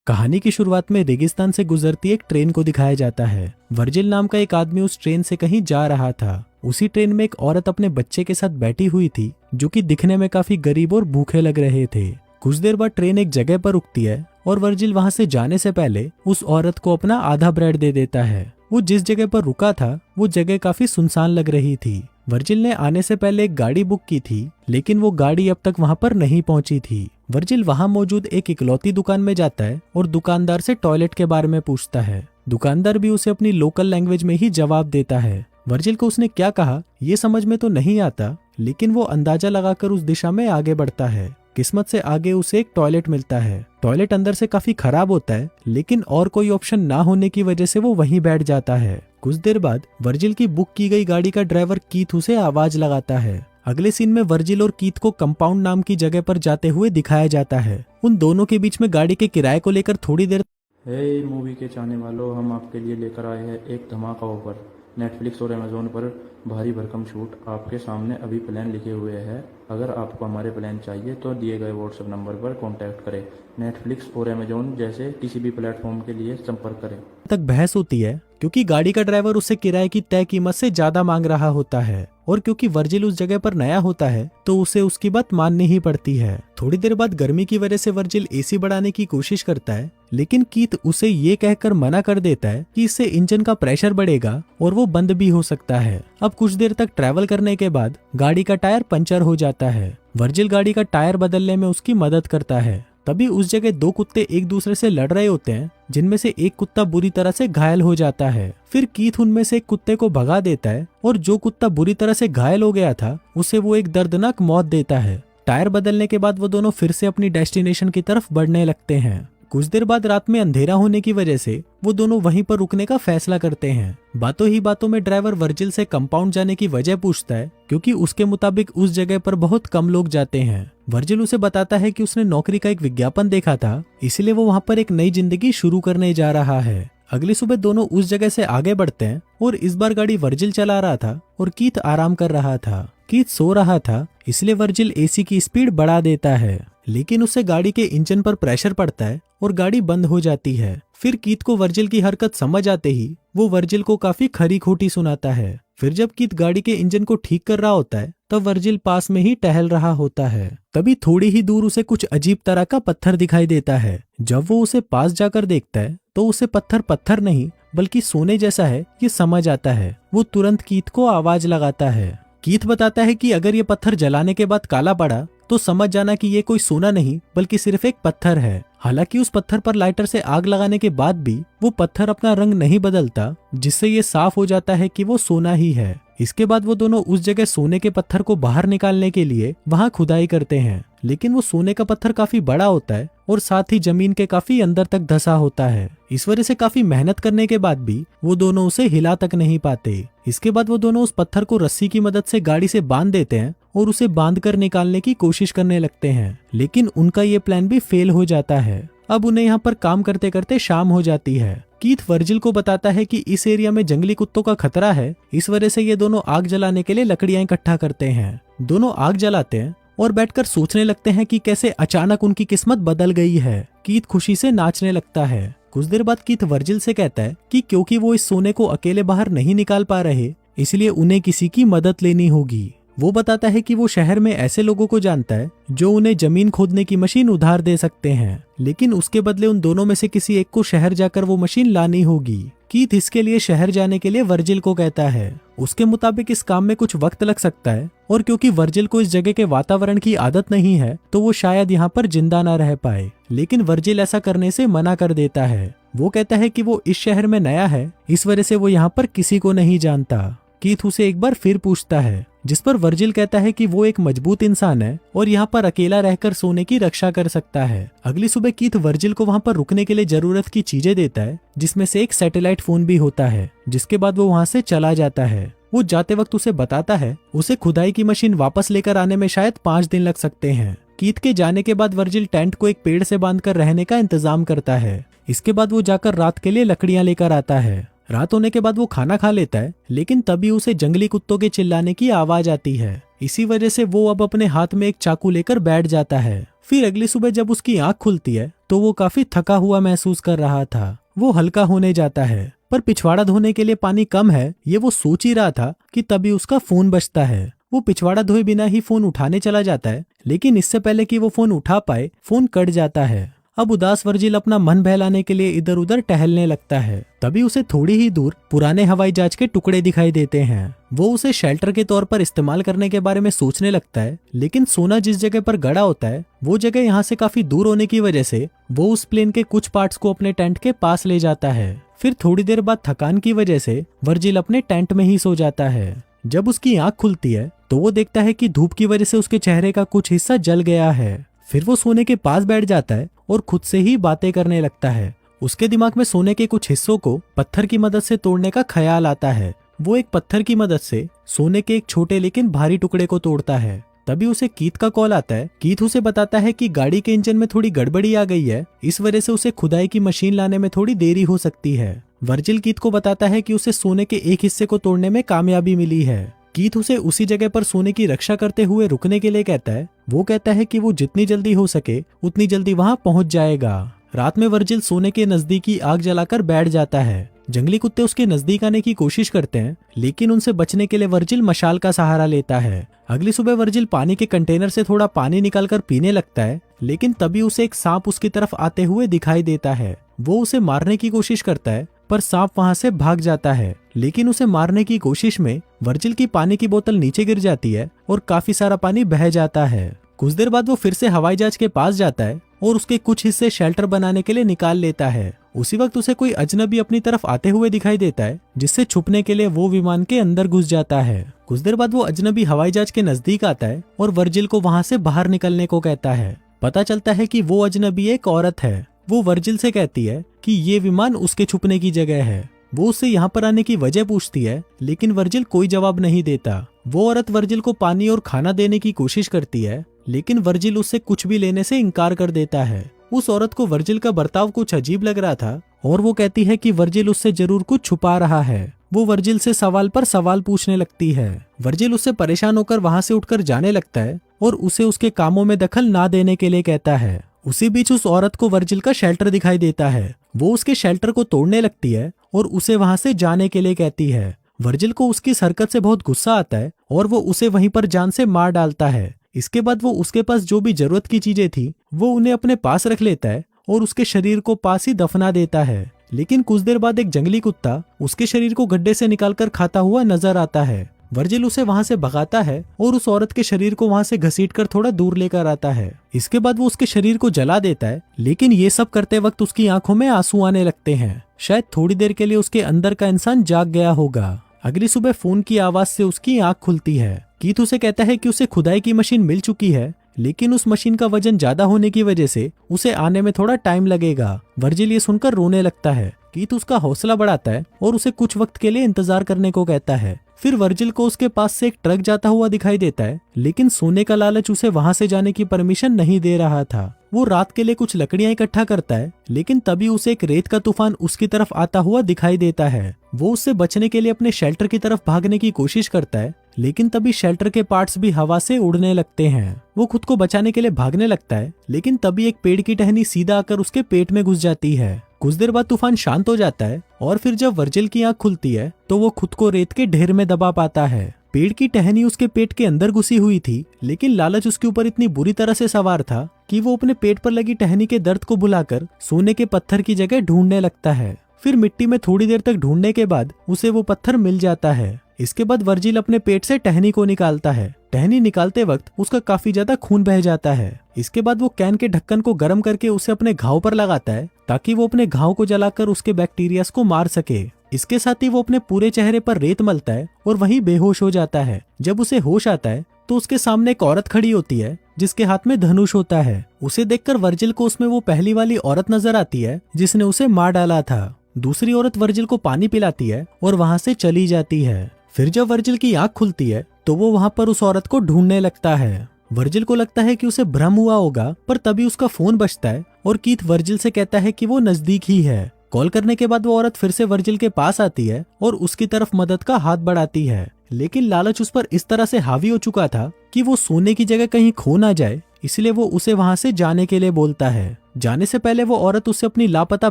कहानी की शुरुआत में रेगिस्तान से गुजरती एक ट्रेन को दिखाया जाता है। वर्जिल नाम का एक आदमी उस ट्रेन से कहीं जा रहा था। उसी ट्रेन में एक औरत अपने बच्चे के साथ बैठी हुई थी, जो कि दिखने में काफी गरीब और भूखे लग रहे थे। कुछ देर बाद ट्रेन एक जगह पर रुकती है और वर्जिल वहां से जाने से पहले उस औरत को अपना आधा ब्रेड दे देता है। वो जिस जगह पर रुका था वो जगह काफी सुनसान लग रही थी। वर्जिल ने आने से पहले एक गाड़ी बुक की थी, लेकिन वो गाड़ी अब तक वहां पर नहीं पहुंची थी। वर्जिल वहां मौजूद एक इकलौती दुकान में जाता है और दुकानदार से टॉयलेट के बारे में पूछता है। दुकानदार भी उसे अपनी लोकल लैंग्वेज में ही जवाब देता है। वर्जिल को उसने क्या कहा ये समझ में तो नहीं आता, लेकिन वो अंदाजा लगाकर उस दिशा में आगे बढ़ता है। किस्मत से आगे उसे एक टॉयलेट मिलता है। टॉयलेट अंदर से काफी खराब होता है, लेकिन और कोई ऑप्शन ना होने की वजह से वो वहीं बैठ जाता है। कुछ देर बाद वर्जिल की बुक की गई गाड़ी का ड्राइवर कीथ उसे आवाज लगाता है। अगले सीन में वर्जिल और कीथ को कंपाउंड नाम की जगह पर जाते हुए दिखाया जाता है। उन दोनों के बीच में गाड़ी के किराए को लेकर थोड़ी देर हे मूवी के चाहने वालों, हम आपके लिए लेकर आए हैं एक धमाका ऑफर। नेटफ्लिक्स और अमेजोन पर भारी भरकम छूट आपके सामने अभी प्लान लिखे हुए हैं। अगर आपको हमारे प्लान चाहिए तो दिए गए व्हाट्सएप नंबर पर कांटेक्ट करें। नेटफ्लिक्स और अमेजोन जैसे किसी भी प्लेटफॉर्म के लिए संपर्क करें। तक बहस होती है क्योंकि गाड़ी का ड्राइवर उससे किराए की तय कीमत से ज्यादा मांग रहा होता है, और क्योंकि वर्जिल उस जगह पर नया होता है तो उसे उसकी बात माननी ही पड़ती है। थोड़ी देर बाद गर्मी की वजह से वर्जिल एसी बढ़ाने की कोशिश करता है, लेकिन कीथ उसे ये कहकर मना कर देता है कि इससे इंजन का प्रेशर बढ़ेगा और वो बंद भी हो सकता है। अब कुछ देर तक ट्रैवल करने के बाद गाड़ी का टायर पंचर हो जाता है। वर्जिल गाड़ी का टायर बदलने में उसकी मदद करता है। तभी उस जगह दो कुत्ते एक दूसरे से लड़ रहे होते हैं, जिनमें से एक कुत्ता बुरी तरह से घायल हो जाता है। फिर कीथ उनमें से एक कुत्ते को भगा देता है और जो कुत्ता बुरी तरह से घायल हो गया था उसे वो एक दर्दनाक मौत देता है। टायर बदलने के बाद वो दोनों फिर से अपनी डेस्टिनेशन की तरफ बढ़ने लगते हैं। कुछ देर बाद रात में अंधेरा होने की वजह से वो दोनों वहीं पर रुकने का फैसला करते हैं। बातों ही बातों में ड्राइवर वर्जिल से कंपाउंड जाने की वजह पूछता है, क्योंकि उसके मुताबिक उस जगह पर बहुत कम लोग जाते हैं। वर्जिल उसे बताता है कि उसने नौकरी का एक विज्ञापन देखा था, इसलिए वो वहाँ पर एक नई जिंदगी शुरू करने जा रहा है। अगली सुबह दोनों उस जगह से आगे बढ़ते हैं और इस बार गाड़ी वर्जिल चला रहा था और कीथ आराम कर रहा था। कीथ सो रहा था, इसलिए वर्जिल एसी की स्पीड बढ़ा देता है, लेकिन उससे गाड़ी के इंजन पर प्रेशर पड़ता है और गाड़ी बंद हो जाती है। फिर कीथ को वर्जिल की हरकत समझ आते ही वो वर्जिल को काफी खरी खोटी सुनाता है। फिर जब कीथ गाड़ी के इंजन को ठीक कर रहा होता है तब वर्जिल पास में ही टहल रहा होता है। तभी थोड़ी ही दूर उसे कुछ अजीब तरह का पत्थर दिखाई देता है। जब वो उसे पास जाकर देखता है तो उसे पत्थर पत्थर नहीं बल्कि सोने जैसा है ये समझ आता है। वो तुरंत कीथ को आवाज लगाता है। कीथ बताता है कि अगर ये पत्थर जलाने के बाद काला पड़ा तो समझ जाना कि ये कोई सोना नहीं बल्कि सिर्फ एक पत्थर है। हालांकि उस पत्थर पर लाइटर से आग लगाने के बाद भी वो पत्थर अपना रंग नहीं बदलता, जिससे ये साफ हो जाता है कि वो सोना ही है। इसके बाद वो दोनों उस जगह सोने के पत्थर को बाहर निकालने के लिए वहां खुदाई करते हैं, लेकिन वो सोने का पत्थर काफी बड़ा होता है और साथ ही जमीन के काफी अंदर तक धंसा होता है। इस वजह से काफी मेहनत करने के बाद भी वो दोनों उसे हिला तक नहीं पाते। इसके बाद वो दोनों उस पत्थर को रस्सी की मदद से गाड़ी से बांध देते हैं और उसे बांधकर निकालने की कोशिश करने लगते हैं, लेकिन उनका ये प्लान भी फेल हो जाता है। अब उन्हें यहाँ पर काम करते करते शाम हो जाती है। कीथ वर्जिल को बताता है कि इस एरिया में जंगली कुत्तों का खतरा है, इस वजह से ये दोनों आग जलाने के लिए लकड़ियां इकट्ठा करते हैं। दोनों आग जलाते हैं और बैठकर सोचने लगते हैं कि कैसे अचानक उनकी किस्मत बदल गई है। कीथ खुशी से नाचने लगता है। कुछ देर बाद कीथ वर्जिल से कहता है कि क्योंकि वो इस सोने को अकेले बाहर नहीं निकाल पा रहे, इसलिए उन्हें किसी की मदद लेनी होगी। वो बताता है कि वो शहर में ऐसे लोगों को जानता है जो उन्हें जमीन खोदने की मशीन उधार दे सकते हैं, लेकिन उसके बदले उन दोनों में से किसी एक को शहर जाकर वो मशीन लानी होगी। कीथ इसके लिए शहर जाने के लिए वर्जिल को कहता है। उसके मुताबिक इस काम में कुछ वक्त लग सकता है, और क्योंकि वर्जिल को इस जगह के वातावरण की आदत नहीं है तो वो शायद यहाँ पर जिंदा न रह पाए, लेकिन वर्जिल ऐसा करने से मना कर देता है। वो कहता है कि वो इस शहर में नया है, इस वजह से वो यहाँ पर किसी को नहीं जानता। कीथ उसे एक बार फिर पूछता है, जिस पर वर्जिल कहता है कि वो एक मजबूत इंसान है और यहाँ पर अकेला रहकर सोने की रक्षा कर सकता है। अगली सुबह कीथ वर्जिल को वहाँ पर रुकने के लिए जरूरत की चीजें देता है, जिसमें से एक सैटेलाइट फोन भी होता है, जिसके बाद वो वहाँ से चला जाता है। वो जाते वक्त उसे बताता है उसे खुदाई की मशीन वापस लेकर आने में शायद 5 दिन लग सकते हैं। कीथ के जाने के बाद वर्जिल टेंट को एक पेड़ से बांधकर रहने का इंतजाम करता है। इसके बाद वो जाकर रात के लिए लकड़ियां लेकर आता है। रात होने के बाद वो खाना खा लेता है, लेकिन तभी उसे जंगली कुत्तों के चिल्लाने की आवाज आती है। इसी वजह से वो अब अपने हाथ में एक चाकू लेकर बैठ जाता है। फिर अगली सुबह जब उसकी आंख खुलती है तो वो काफी थका हुआ महसूस कर रहा था। वो हल्का होने जाता है, पर पिछवाड़ा धोने के लिए पानी कम है ये वो सोच ही रहा था कि तभी उसका फोन बजता है। वो पिछवाड़ा धोए बिना ही फोन उठाने चला जाता है, लेकिन इससे पहले कि वो फोन उठा पाए फोन कट जाता है। अब उदास वर्जिल अपना मन बहलाने के लिए इधर उधर टहलने लगता है। तभी उसे थोड़ी ही दूर पुराने हवाई जहाज के टुकड़े दिखाई देते हैं। वो उसे शेल्टर के तौर पर इस्तेमाल करने के बारे में सोचने लगता है, लेकिन सोना जिस जगह पर गड़ा होता है वो जगह यहाँ से काफी दूर होने की वजह से वो उस प्लेन के कुछ पार्ट्स को अपने टेंट के पास ले जाता है। फिर थोड़ी देर बाद थकान की वजह से वर्जिल अपने टेंट में ही सो जाता है। जब उसकी आंख खुलती है तो वो देखता है कि धूप की वजह से उसके चेहरे का कुछ हिस्सा जल गया है। फिर वो सोने के पास बैठ जाता है और खुद से ही बातें करने लगता है। उसके दिमाग में सोने के कुछ हिस्सों को पत्थर की मदद से तोड़ने का ख्याल आता है। वो एक पत्थर की मदद से सोने के एक छोटे लेकिन भारी टुकड़े को तोड़ता है। तभी उसे कीथ का कॉल आता है। कीथ उसे बताता है कि गाड़ी के इंजन में थोड़ी गड़बड़ी आ गई है, इस वजह से उसे खुदाई की मशीन लाने में थोड़ी देरी हो सकती है। वर्जिल कीथ को बताता है कि उसे सोने के एक हिस्से को तोड़ने में कामयाबी मिली है। कीथ उसे उसी जगह पर सोने की रक्षा करते हुए रुकने के लिए कहता है। वो कहता है कि वो जितनी जल्दी हो सके उतनी जल्दी वहां पहुंच जाएगा। रात में वर्जिल सोने के नजदीकी आग जलाकर बैठ जाता है। जंगली कुत्ते उसके नजदीक आने की कोशिश करते हैं, लेकिन उनसे बचने के लिए वर्जिल मशाल का सहारा लेता है। अगली सुबह वर्जिल पानी के कंटेनर से थोड़ा पानी निकालकर पीने लगता है, लेकिन तभी उसे एक सांप उसकी तरफ आते हुए दिखाई देता है। वो उसे मारने की कोशिश करता है, पर सांप वहां से भाग जाता है। लेकिन उसे मारने की कोशिश में वर्जिल की पानी की बोतल नीचे गिर जाती है और काफी सारा पानी बह जाता है। कुछ देर बाद वो फिर से हवाई जहाज के पास जाता है और उसके कुछ हिस्से शेल्टर बनाने के लिए निकाल लेता है। उसी वक्त उसे कोई अजनबी अपनी तरफ आते हुए दिखाई देता है, जिससे छुपने के लिए वो विमान के अंदर घुस जाता है। कुछ देर बाद वो अजनबी हवाई जहाज के नजदीक आता है और वर्जिल को वहां से बाहर निकलने को कहता है। पता चलता है कि वो अजनबी एक औरत है। वो वर्जिल से कहती है कि ये विमान उसके छुपने की जगह है। वो उससे यहाँ पर आने की वजह पूछती है, लेकिन वर्जिल कोई जवाब नहीं देता। वो औरत वर्जिल को पानी और खाना देने की कोशिश करती है, लेकिन वर्जिल उससे कुछ भी लेने से इनकार कर देता है। उस औरत को वर्जिल का बर्ताव कुछ अजीब लग रहा था और वो कहती है कि वर्जिल उससे जरूर कुछ छुपा रहा है। वो वर्जिल से सवाल पर सवाल पूछने लगती है। वर्जिल उससे परेशान होकर वहां से उठकर जाने लगता है और उसे उसके कामों में दखल ना देने के लिए कहता है। उसी बीच उस औरत को वर्जिल का शेल्टर दिखाई देता है। वो उसके शेल्टर को तोड़ने लगती है और उसे वहां से जाने के लिए कहती है। वर्जिल को उसकी इस हरकत से बहुत गुस्सा आता है और वो उसे वहीं पर जान से मार डालता है। इसके बाद वो उसके पास जो भी जरूरत की चीजें थी वो उन्हें अपने पास रख लेता है और उसके शरीर को पास ही दफना देता है। लेकिन कुछ देर बाद एक जंगली कुत्ता उसके शरीर को गड्ढे से निकालकर खाता हुआ नजर आता है। वर्जिल उसे वहां से भगाता है और उस औरत के शरीर को वहां से घसीटकर थोड़ा दूर लेकर आता है। इसके बाद वो उसके शरीर को जला देता है, लेकिन ये सब करते वक्त उसकी आंखों में आंसू आने लगते हैं। शायद थोड़ी देर के लिए उसके अंदर का इंसान जाग गया होगा। अगली सुबह फोन की आवाज से उसकी आंख खुलती है। कीथ उसे कहता है कि उसे खुदाई की मशीन मिल चुकी है, लेकिन उस मशीन का वजन ज्यादा होने की वजह से उसे आने में थोड़ा टाइम लगेगा। वर्जिल ये सुनकर रोने लगता है। कीथ उसका हौसला बढ़ाता है और उसे कुछ वक्त के लिए इंतजार करने को कहता है। फिर वर्जिल को उसके पास से एक ट्रक जाता हुआ दिखाई देता है, लेकिन सोने का लालच उसे वहां से जाने की परमिशन नहीं दे रहा था। वो रात के लिए कुछ लकड़ियां इकट्ठा करता है, लेकिन तभी उसे एक रेत का तूफान उसकी तरफ आता हुआ दिखाई देता है। वो उससे बचने के लिए अपने शेल्टर की तरफ भागने की कोशिश करता है, लेकिन तभी शेल्टर के पार्ट्स भी हवा से उड़ने लगते हैं। वो खुद को बचाने के लिए भागने लगता है, लेकिन तभी एक पेड़ की टहनी सीधा आकर उसके पेट में घुस जाती है। कुछ देर बाद तूफान शांत हो जाता है और फिर जब वर्जिल की आंख खुलती है तो वो खुद को रेत के ढेर में दबा पाता है। पेड़ की टहनी उसके पेट के अंदर घुसी हुई थी, लेकिन लालच उसके ऊपर इतनी बुरी तरह से सवार था कि वो अपने पेट पर लगी टहनी के दर्द को भुलाकर सोने के पत्थर की जगह ढूंढने लगता है। फिर मिट्टी में थोड़ी देर तक ढूंढने के बाद उसे वो पत्थर मिल जाता है। इसके बाद वर्जिल अपने पेट से टहनी को निकालता है। टहनी निकालते वक्त उसका काफी ज्यादा खून बह जाता है। इसके बाद वो कैन के ढक्कन को गर्म करके उसे अपने घाव पर लगाता है, ताकि वो अपने घाव को जलाकर उसके बैक्टीरियाज को मार सके। इसके साथ ही वो अपने पूरे चेहरे पर रेत मलता है और वहीं बेहोश हो जाता है। जब उसे होश आता है तो उसके सामने एक औरत खड़ी होती है, जिसके हाथ में धनुष होता है। उसे देखकर वर्जिल को उसमें वो पहली वाली औरत नजर आती है जिसने उसे मार डाला था। दूसरी औरत वर्जिल को पानी पिलाती है और वहां से चली जाती है। फिर जब वर्जिल की आंख खुलती है तो वो वहां पर उस औरत को ढूंढने लगता है। वर्जिल को लगता है कि उसे भ्रम हुआ होगा, पर तभी उसका फोन बजता है और कीथ वर्जिल से कहता है कि वो नजदीक ही है। कॉल करने के बाद वो औरत फिर से वर्जिल के पास आती है और उसकी तरफ मदद का हाथ बढ़ाती है, लेकिन लालच उस पर इस तरह से हावी हो चुका था कि वो सोने की जगह कहीं खो ना जाए, इसलिए वो उसे वहां से जाने के लिए बोलता है। जाने से पहले वो औरत उससे अपनी लापता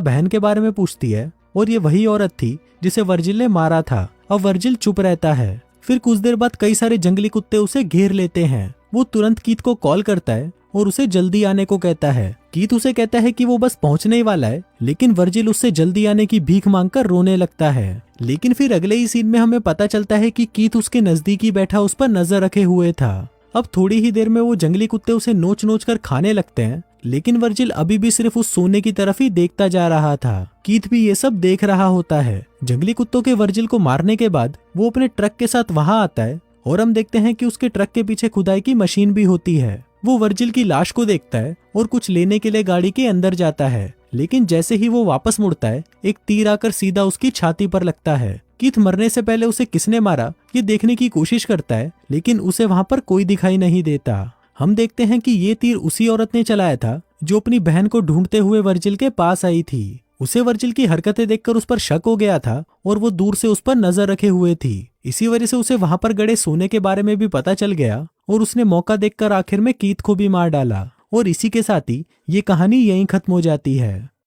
बहन के बारे में पूछती है और ये वही औरत थी जिसे वर्जिल ने मारा था। अब वर्जिल चुप रहता है। फिर कुछ देर बाद कई सारे जंगली कुत्ते उसे घेर लेते हैं। वो तुरंत कीथ को कॉल करता है और उसे जल्दी आने को कहता है। कीथ उसे कहता है कि वो बस पहुंचने ही वाला है, लेकिन वर्जिल उससे जल्दी आने की भीख मांगकर रोने लगता है। लेकिन फिर अगले ही सीन में हमें पता चलता है कि कीथ उसके नजदीक ही बैठा उस पर नजर रखे हुए था। अब थोड़ी ही देर में वो जंगली कुत्ते उसे नोच नोच कर खाने लगते हैं, लेकिन वर्जिल अभी भी सिर्फ उस सोने की तरफ ही देखता जा रहा था। कीथ भी ये सब देख रहा होता है। जंगली कुत्तों के वर्जिल को मारने के बाद वो अपने ट्रक के साथ वहां आता है और हम देखते हैं कि उसके ट्रक के पीछे खुदाई की मशीन भी होती है। वो वर्जिल की लाश को देखता है और कुछ लेने के लिए गाड़ी के अंदर जाता है, लेकिन जैसे ही वो वापस मुड़ता है एक तीर आकर सीधा उसकी छाती पर लगता है। कीथ मरने से पहले उसे किसने मारा ये देखने की कोशिश करता है, लेकिन उसे वहां पर कोई दिखाई नहीं देता। हम देखते हैं कि ये तीर उसी औरत ने चलाया था जो अपनी बहन को ढूंढते हुए वर्जिल के पास आई थी। उसे वर्जिल की हरकतें देखकर उस पर शक हो गया था और वो दूर से उस पर नजर रखे हुए थी। इसी वजह से उसे वहां पर गड़े सोने के बारे में भी पता चल गया और उसने मौका देखकर आखिर में कीथ को भी मार डाला। और इसी के साथ ही ये कहानी यहीं खत्म हो जाती है।